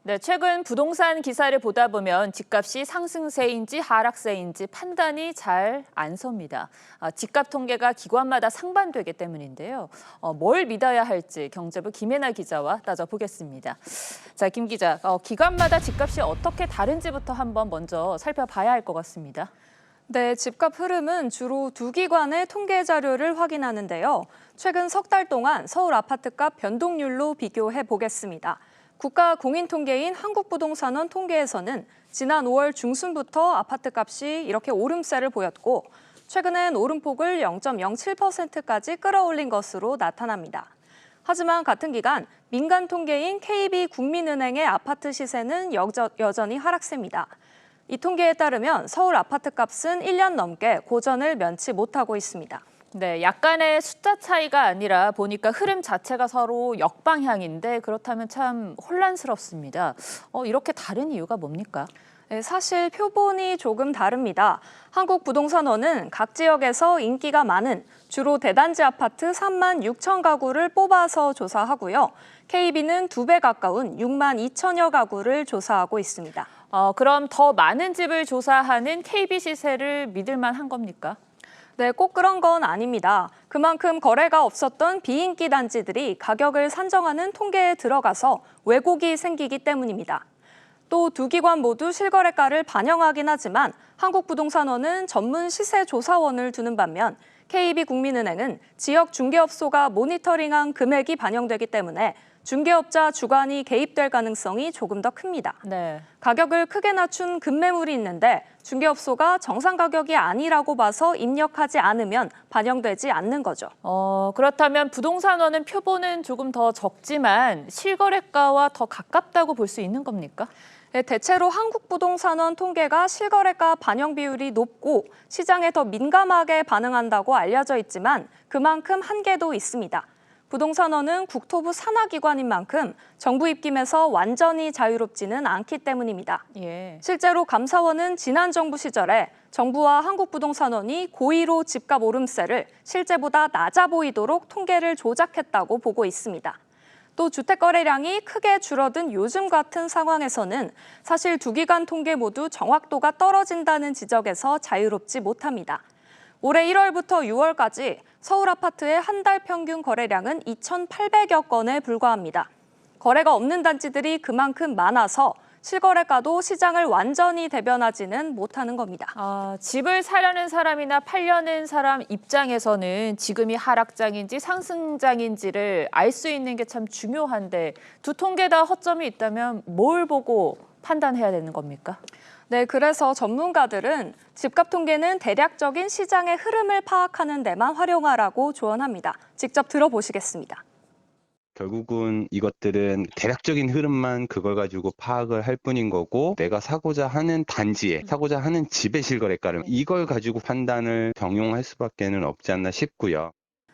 네, 최근 부동산 기사를 보다 보면 집값이 상승세인지 하락세인지 판단이 잘 안 섭니다. 집값 통계가 기관마다 상반되기 때문인데요. 뭘 믿어야 할지 경제부 김혜나 기자와 따져보겠습니다. 자, 김 기자, 기관마다 집값이 어떻게 다른지부터 한번 먼저 살펴봐야 할 것 같습니다. 네, 집값 흐름은 주로 두 기관의 통계 자료를 확인하는데요. 최근 석 달 동안 서울 아파트값 변동률로 비교해 보겠습니다. 국가공인통계인 한국부동산원 통계에서는 지난 5월 중순부터 아파트값이 이렇게 오름세를 보였고 최근엔 오름폭을 0.07%까지 끌어올린 것으로 나타납니다. 하지만 같은 기간 민간통계인 KB국민은행의 아파트 시세는 여전히 하락세입니다. 이 통계에 따르면 서울 아파트값은 1년 넘게 고전을 면치 못하고 있습니다. 네, 약간의 숫자 차이가 아니라 보니까 흐름 자체가 서로 역방향인데 그렇다면 참 혼란스럽습니다. 이렇게 다른 이유가 뭡니까? 네, 사실 표본이 조금 다릅니다. 한국부동산원은 각 지역에서 인기가 많은 주로 대단지 아파트 3만 6천 가구를 뽑아서 조사하고요. KB는 2배 가까운 6만 2천여 가구를 조사하고 있습니다. 그럼 더 많은 집을 조사하는 KB 시세를 믿을 만한 겁니까? 네, 꼭 그런 건 아닙니다. 그만큼 거래가 없었던 비인기 단지들이 가격을 산정하는 통계에 들어가서 왜곡이 생기기 때문입니다. 또 두 기관 모두 실거래가를 반영하긴 하지만 한국부동산원은 전문 시세조사원을 두는 반면 KB국민은행은 지역 중개업소가 모니터링한 금액이 반영되기 때문에 중개업자 주관이 개입될 가능성이 조금 더 큽니다. 네. 가격을 크게 낮춘 급매물이 있는데 중개업소가 정상 가격이 아니라고 봐서 입력하지 않으면 반영되지 않는 거죠. 그렇다면 부동산원은 표본은 조금 더 적지만 실거래가와 더 가깝다고 볼 수 있는 겁니까? 네, 대체로 한국부동산원 통계가 실거래가 반영 비율이 높고 시장에 더 민감하게 반응한다고 알려져 있지만 그만큼 한계도 있습니다. 부동산원은 국토부 산하기관인 만큼 정부 입김에서 완전히 자유롭지는 않기 때문입니다. 예. 실제로 감사원은 지난 정부 시절에 정부와 한국부동산원이 고의로 집값 오름세를 실제보다 낮아 보이도록 통계를 조작했다고 보고 있습니다. 또 주택 거래량이 크게 줄어든 요즘 같은 상황에서는 사실 두 기관 통계 모두 정확도가 떨어진다는 지적에서 자유롭지 못합니다. 올해 1월부터 6월까지 서울 아파트의 한 달 평균 거래량은 2,800여 건에 불과합니다. 거래가 없는 단지들이 그만큼 많아서 실거래가도 시장을 완전히 대변하지는 못하는 겁니다. 집을 사려는 사람이나 팔려는 사람 입장에서는 지금이 하락장인지 상승장인지를 알 수 있는 게 참 중요한데 두 통계 다 허점이 있다면 뭘 보고 판단해야 되는 겁니까? 네, 그래서 전문가들은 집값 통계는 대략적인 시장의 흐름을 파악하는 데만 활용하라고 조언합니다. 직접 들어보시겠습니다. 결국은 이것들은 대략적인 흐름만 그걸 가지고 파악을 할 뿐인 거고 내가 사고자 하는 단지에 사고자 하는 집의 실거래가를 이걸 가지고 판단을 병용할 수밖에는 없지 않나 싶고요.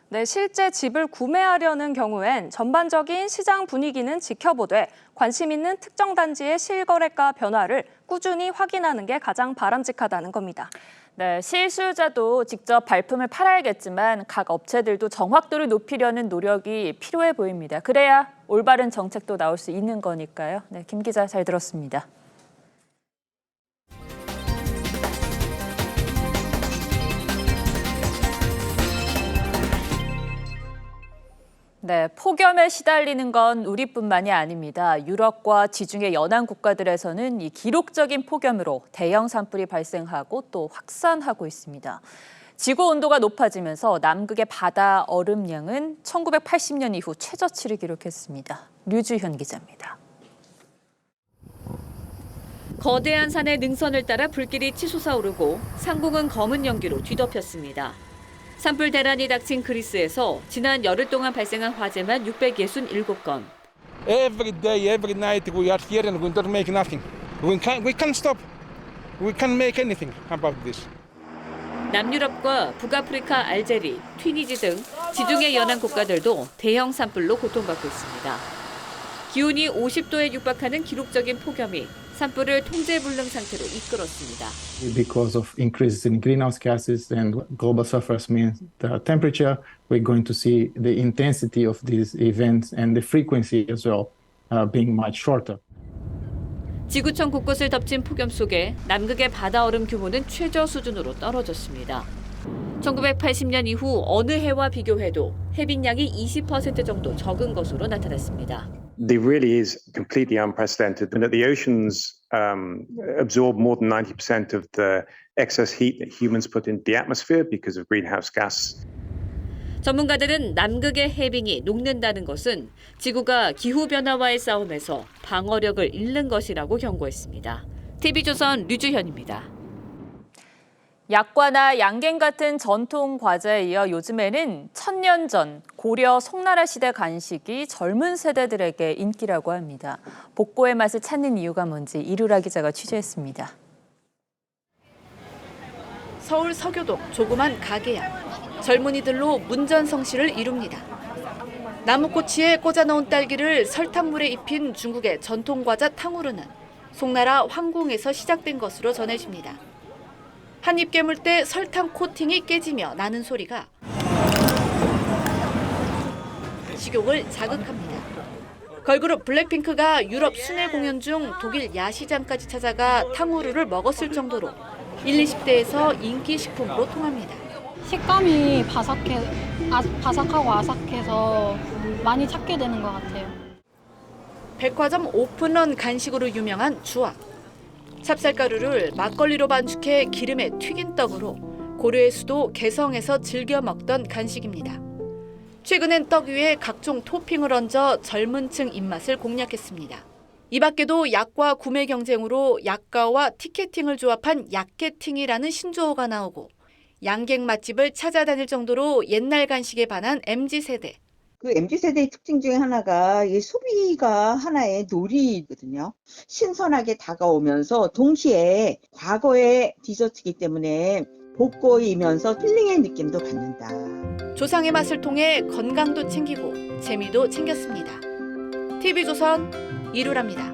네, 실제 집을 구매하려는 경우엔 전반적인 시장 분위기는 지켜보되 관심 있는 특정 단지의 실거래가 변화를 꾸준히 확인하는 게 가장 바람직하다는 겁니다. 네, 실수요자도 직접 발품을 팔아야겠지만 각 업체들도 정확도를 높이려는 노력이 필요해 보입니다. 그래야 올바른 정책도 나올 수 있는 거니까요. 네, 김 기자 잘 들었습니다. 네, 폭염에 시달리는 건 우리뿐만이 아닙니다. 유럽과 지중해 연안 국가들에서는 이 기록적인 폭염으로 대형 산불이 발생하고 또 확산하고 있습니다. 지구 온도가 높아지면서 남극의 바다 얼음량은 1980년 이후 최저치를 기록했습니다. 류주현 기자입니다. 거대한 산의 능선을 따라 불길이 치솟아 오르고 상공은 검은 연기로 뒤덮였습니다. 산불 대란이 닥친 그리스에서 지난 열흘 동안 발생한 화재만 667건. Every day, every night we are here and we don't make nothing. We can't stop. We can't make anything about this. 남유럽과 북아프리카, 알제리, 튀니지 등 지중해 연안 국가들도 대형 산불로 고통받고 있습니다. 기온이 50도에 육박하는 기록적인 폭염이 산불을 통제불능 상태로 이끌었습니다. Because of increases in greenhouse gases and global suffers means the temperature, we're going to see the intensity of these events and the frequency as well being much shorter. 지구촌 곳곳을 덮친 폭염 속에 남극의 바다 얼음 규모는 최저 수준으로 떨어졌습니다. 1980년 이후 어느 해와 비교해도 해빙량이 20% 정도 적은 것으로 나타났습니다. There really is completely unprecedented. And that the oceans absorb more than 90% of the excess heat that humans put into the atmosphere because of greenhouse gas. 전문가들은 남극의 해빙이 녹는다는 것은 지구가 기후변화와의 싸움에서 방어력을 잃는 것이라고 경고했습니다. TV조선 류주현입니다. 약과나 양갱 같은 전통 과자에 이어 요즘에는 1000년 전 고려 송나라 시대 간식이 젊은 세대들에게 인기라고 합니다. 복고의 맛을 찾는 이유가 뭔지 이루라 기자가 취재했습니다. 서울 서교동 조그만 가게야. 젊은이들로 문전성시를 이룹니다. 나무꼬치에 꽂아놓은 딸기를 설탕물에 입힌 중국의 전통과자 탕후루는 송나라 황궁에서 시작된 것으로 전해집니다. 한 입 깨물 때 설탕 코팅이 깨지며 나는 소리가 식욕을 자극합니다. 걸그룹 블랙핑크가 유럽 순회 공연 중 독일 야시장까지 찾아가 탕후루를 먹었을 정도로 20, 20대에서 인기 식품으로 통합니다. 식감이 바삭하고 아삭해서 많이 찾게 되는 것 같아요. 백화점 오픈런 간식으로 유명한 주악. 찹쌀가루를 막걸리로 반죽해 기름에 튀긴 떡으로 고려의 수도 개성에서 즐겨 먹던 간식입니다. 최근엔 떡 위에 각종 토핑을 얹어 젊은 층 입맛을 공략했습니다. 이 밖에도 약과 구매 경쟁으로 약과와 티켓팅을 조합한 약게팅이라는 신조어가 나오고 양갱 맛집을 찾아다닐 정도로 옛날 간식에 반한 MZ세대. 그 MZ세대의 특징 중에 하나가 이 소비가 하나의 놀이거든요. 신선하게 다가오면서 동시에 과거의 디저트이기 때문에 복고이면서 힐링의 느낌도 받는다. 조상의 맛을 통해 건강도 챙기고 재미도 챙겼습니다. TV조선 이루랍니다.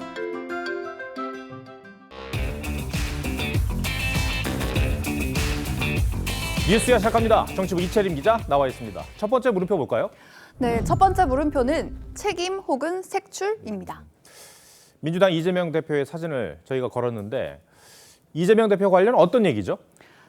뉴스야 시작합니다. 정치부 이채림 기자 나와 있습니다. 첫 번째 물음표 볼까요? 네, 첫 번째 물음표는 책임 혹은 색출입니다. 민주당 이재명 대표의 사진을 저희가 걸었는데 이재명 대표 관련 어떤 얘기죠?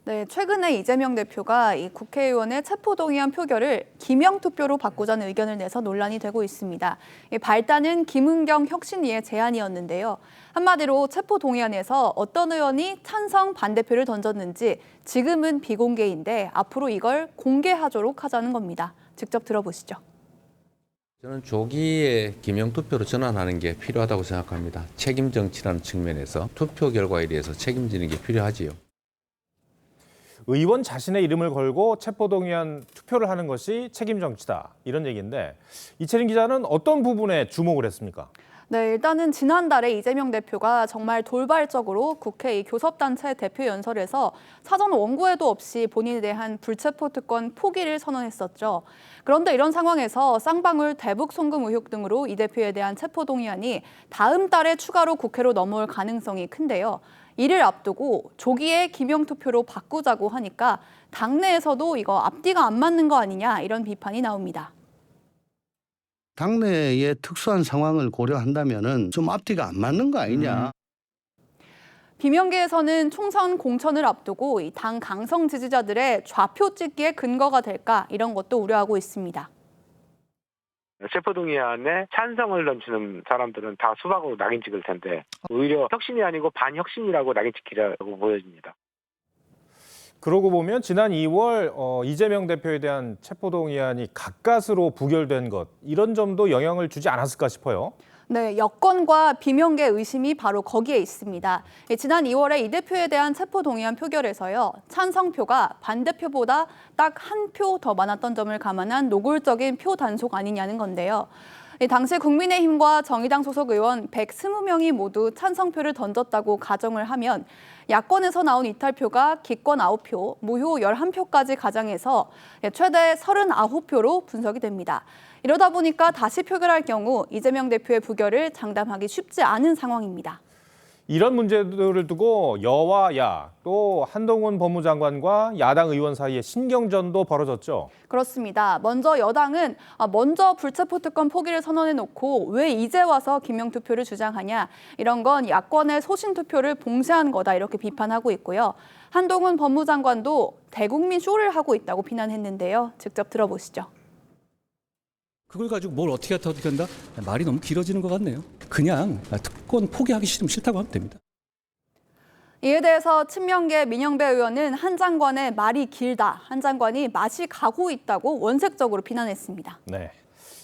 네, 최근에 이재명 대표가 이 국회의원의 체포동의안 표결을 기명투표로 바꾸자는 의견을 내서 논란이 되고 있습니다. 발단은 김은경 혁신위의 제안이었는데요. 한마디로 체포동의안에서 어떤 의원이 찬성 반대표를 던졌는지 지금은 비공개인데 앞으로 이걸 공개하도록 하자는 겁니다. 직접 들어보시죠. 저는 조기에 기명투표로 전환하는 게 필요하다고 생각합니다. 책임 정치라는 측면에서 투표 결과에 대해서 책임지는 게 필요하지요. 의원 자신의 이름을 걸고 체포동의안 투표를 하는 것이 책임 정치다 이런 얘기인데 이채린 기자는 어떤 부분에 주목을 했습니까? 네, 일단은 지난달에 이재명 대표가 정말 돌발적으로 국회 이 교섭단체 대표 연설에서 사전 원고에도 없이 본인에 대한 불체포 특권 포기를 선언했었죠. 그런데 이런 상황에서 쌍방울 대북 송금 의혹 등으로 이 대표에 대한 체포동의안이 다음 달에 추가로 국회로 넘어올 가능성이 큰데요. 이를 앞두고 조기에 기명투표로 바꾸자고 하니까 당내에서도 이거 앞뒤가 안 맞는 거 아니냐 이런 비판이 나옵니다. 당내의 특수한 상황을 고려한다면은 좀 앞뒤가 안 맞는 거 아니냐. 비명계에서는 총선 공천을 앞두고 이 당 강성 지지자들의 좌표 찍기에 근거가 될까 이런 것도 우려하고 있습니다. 체포동의안에 찬성을 던지는 사람들은 다 수박으로 낙인 찍을 텐데 오히려 혁신이 아니고 반혁신이라고 낙인 찍히라고 보여집니다. 그러고 보면 지난 2월 이재명 대표에 대한 체포동의안이 가까스로 부결된 것 이런 점도 영향을 주지 않았을까 싶어요. 네, 여권과 비명계 의심이 바로 거기에 있습니다. 지난 2월에 이 대표에 대한 체포동의안 표결에서요. 찬성표가 반대표보다 딱 한 표 더 많았던 점을 감안한 노골적인 표 단속 아니냐는 건데요. 당시 국민의힘과 정의당 소속 의원 120명이 모두 찬성표를 던졌다고 가정을 하면 야권에서 나온 이탈표가 기권 9표, 무효 11표까지 가장해서 최대 39표로 분석이 됩니다. 이러다 보니까 다시 표결할 경우 이재명 대표의 부결을 장담하기 쉽지 않은 상황입니다. 이런 문제들을 두고 여와 야, 또 한동훈 법무장관과 야당 의원 사이에 신경전도 벌어졌죠. 그렇습니다. 먼저 여당은 불체포 특권 포기를 선언해놓고 왜 이제 와서 기명투표를 주장하냐. 이런 건 야권의 소신투표를 봉쇄한 거다 이렇게 비판하고 있고요. 한동훈 법무장관도 대국민 쇼를 하고 있다고 비난했는데요. 직접 들어보시죠. 그걸 가지고 뭘 어떻게 한다? 말이 너무 길어지는 것 같네요. 그냥 특권 포기하기 싫다고 하면 됩니다. 이에 대해서 친명계 민영배 의원은 한 장관의 말이 길다, 한 장관이 맛이 가고 있다고 원색적으로 비난했습니다. 네,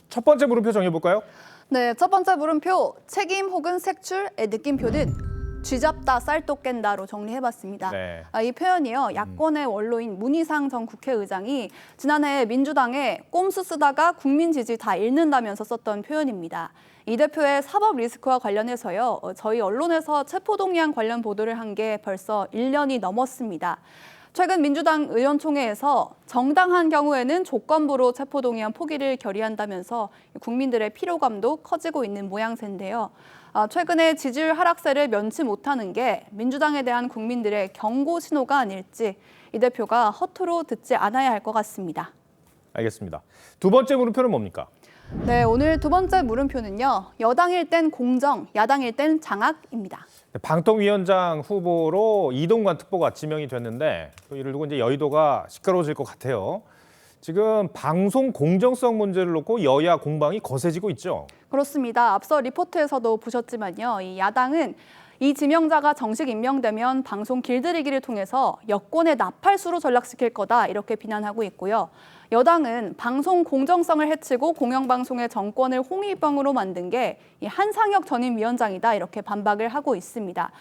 첫 번째 물음표 정해볼까요? 네, 첫 번째 물음표 책임 혹은 색출의 느낌표는 쥐잡다 쌀도 깬다로 정리해봤습니다. 네. 이 표현이요. 야권의 원로인 문희상 전 국회의장이 지난해 민주당에 꼼수 쓰다가 국민 지지 다 잃는다면서 썼던 표현입니다. 이 대표의 사법 리스크와 관련해서요. 저희 언론에서 체포동의안 관련 보도를 한 게 벌써 1년이 넘었습니다. 최근 민주당 의원총회에서 정당한 경우에는 조건부로 체포동의안 포기를 결의한다면서 국민들의 피로감도 커지고 있는 모양새인데요. 최근에 지지율 하락세를 면치 못하는 게 민주당에 대한 국민들의 경고 신호가 아닐지 이 대표가 허투루 듣지 않아야 할 것 같습니다. 알겠습니다. 두 번째 물음표는 뭡니까? 네, 오늘 두 번째 물음표는요. 여당일 땐 공정, 야당일 땐 장악입니다. 방통위원장 후보로 이동관 특보가 지명이 됐는데 이를 두고 이제 여의도가 시끄러워질 것 같아요. 지금 방송 공정성 문제를 놓고 여야 공방이 거세지고 있죠. 그렇습니다. 앞서 리포트에서도 보셨지만요. 이 야당은 이 지명자가 정식 임명되면 방송 길들이기를 통해서 여권의 나팔수로 전락시킬 거다 이렇게 비난하고 있고요. 여당은 방송 공정성을 해치고 공영방송의 정권을 홍위병으로 만든 게 이 한상혁 전임 위원장이다 이렇게 반박을 하고 있습니다.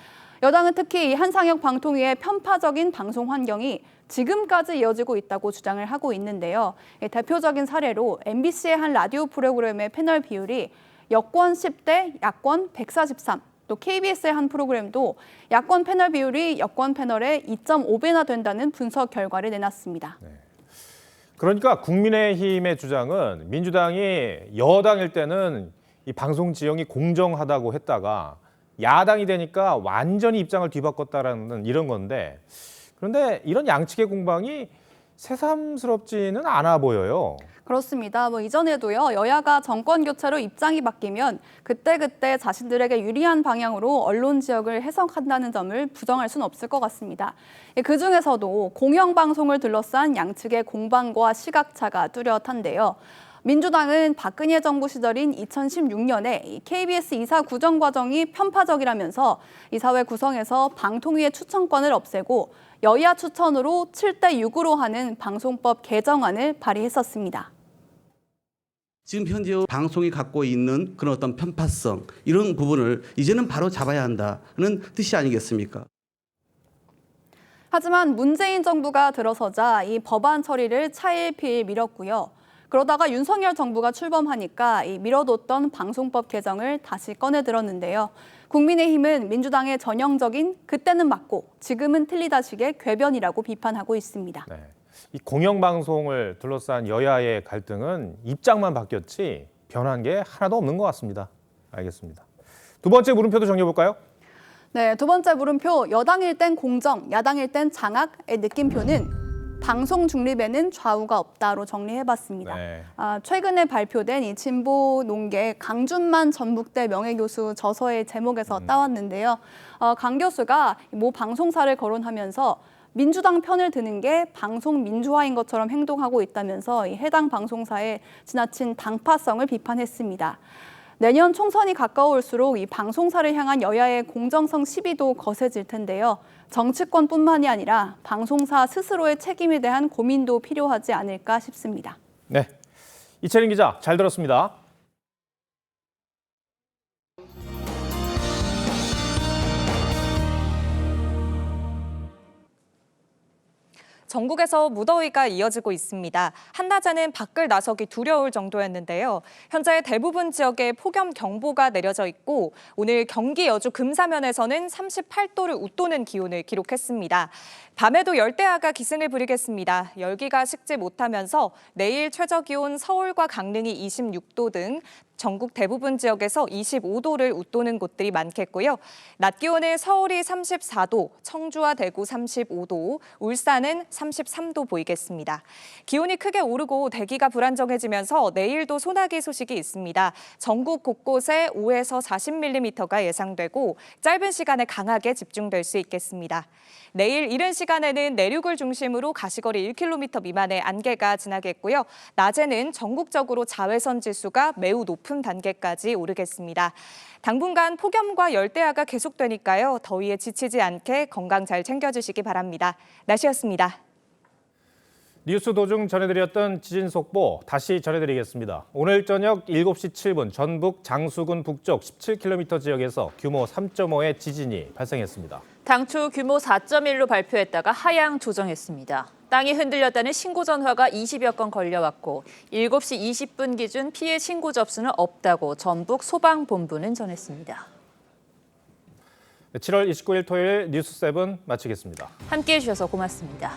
여당은 특히 이 한상혁 방통위의 편파적인 방송 환경이 지금까지 이어지고 있다고 주장을 하고 있는데요. 대표적인 사례로 MBC의 한 라디오 프로그램의 패널 비율이 여권 10대 야권 143, 또 KBS의 한 프로그램도 야권 패널 비율이 여권 패널의 2.5배나 된다는 분석 결과를 내놨습니다. 네. 그러니까 국민의힘의 주장은 민주당이 여당일 때는 이 방송 지형이 공정하다고 했다가 야당이 되니까 완전히 입장을 뒤바꿨다라는 이런 건데 그런데 이런 양측의 공방이 새삼스럽지는 않아 보여요. 그렇습니다. 이전에도요. 여야가 정권 교체로 입장이 바뀌면 그때그때 자신들에게 유리한 방향으로 언론 지역을 해석한다는 점을 부정할 수는 없을 것 같습니다. 그중에서도 공영방송을 둘러싼 양측의 공방과 시각차가 뚜렷한데요. 민주당은 박근혜 정부 시절인 2016년에 KBS 이사 구정 과정이 편파적이라면서 이사회 구성에서 방통위의 추천권을 없애고 여야 추천으로 7대6으로 하는 방송법 개정안을 발의했었습니다. 지금 현재 방송이 갖고 있는 그런 어떤 편파성 이런 부분을 이제는 바로 잡아야 한다는 뜻이 아니겠습니까? 하지만 문재인 정부가 들어서자 이 법안 처리를 차일피일 미뤘고요. 그러다가 윤석열 정부가 출범하니까 이 미뤄뒀던 방송법 개정을 다시 꺼내 들었는데요. 국민의힘은 민주당의 전형적인 그때는 맞고 지금은 틀리다식의 궤변이라고 비판하고 있습니다. 네. 이 공영방송을 둘러싼 여야의 갈등은 입장만 바뀌었지 변한 게 하나도 없는 것 같습니다. 알겠습니다. 두 번째 물음표도 정해볼까요? 네, 두 번째 물음표 여당일 땐 공정, 야당일 땐 장악의 느낌표는 방송 중립에는 좌우가 없다로 정리해봤습니다. 네. 최근에 발표된 이 진보 논계 강준만 전북대 명예교수 저서의 제목에서 따왔는데요. 강 교수가 모 방송사를 거론하면서 민주당 편을 드는 게 방송 민주화인 것처럼 행동하고 있다면서 이 해당 방송사의 지나친 당파성을 비판했습니다. 내년 총선이 가까울수록 이 방송사를 향한 여야의 공정성 시비도 거세질 텐데요. 정치권뿐만이 아니라 방송사 스스로의 책임에 대한 고민도 필요하지 않을까 싶습니다. 네, 이채린 기자 잘 들었습니다. 전국에서 무더위가 이어지고 있습니다. 한낮에는 밖을 나서기 두려울 정도였는데요. 현재 대부분 지역에 폭염경보가 내려져 있고 오늘 경기 여주 금사면에서는 38도를 웃도는 기온을 기록했습니다. 밤에도 열대야가 기승을 부리겠습니다. 열기가 식지 못하면서 내일 최저기온 서울과 강릉이 26도 등 전국 대부분 지역에서 25도를 웃도는 곳들이 많겠고요. 낮 기온은 서울이 34도, 청주와 대구 35도, 울산은 33도 보이겠습니다. 기온이 크게 오르고 대기가 불안정해지면서 내일도 소나기 소식이 있습니다. 전국 곳곳에 5에서 40mm가 예상되고 짧은 시간에 강하게 집중될 수 있겠습니다. 내일 이른 시간에는 내륙을 중심으로 가시거리 1km 미만의 안개가 지나겠고요. 낮에는 전국적으로 자외선 지수가 매우 높은 단계까지 오르겠습니다. 당분간 폭염과 열대야가 계속되니까요. 더위에 지치지 않게 건강 잘 챙겨주시기 바랍니다. 날씨였습니다. 뉴스 도중 전해드렸던 지진 속보 다시 전해드리겠습니다. 오늘 저녁 7시 7분 전북 장수군 북쪽 17km 지역에서 규모 3.5의 지진이 발생했습니다. 당초 규모 4.1로 발표했다가 하향 조정했습니다. 땅이 흔들렸다는 신고 전화가 20여 건 걸려왔고 7시 20분 기준 피해 신고 접수는 없다고 전북 소방본부는 전했습니다. 7월 29일 토요일 뉴스7 마치겠습니다. 함께해 주셔서 고맙습니다.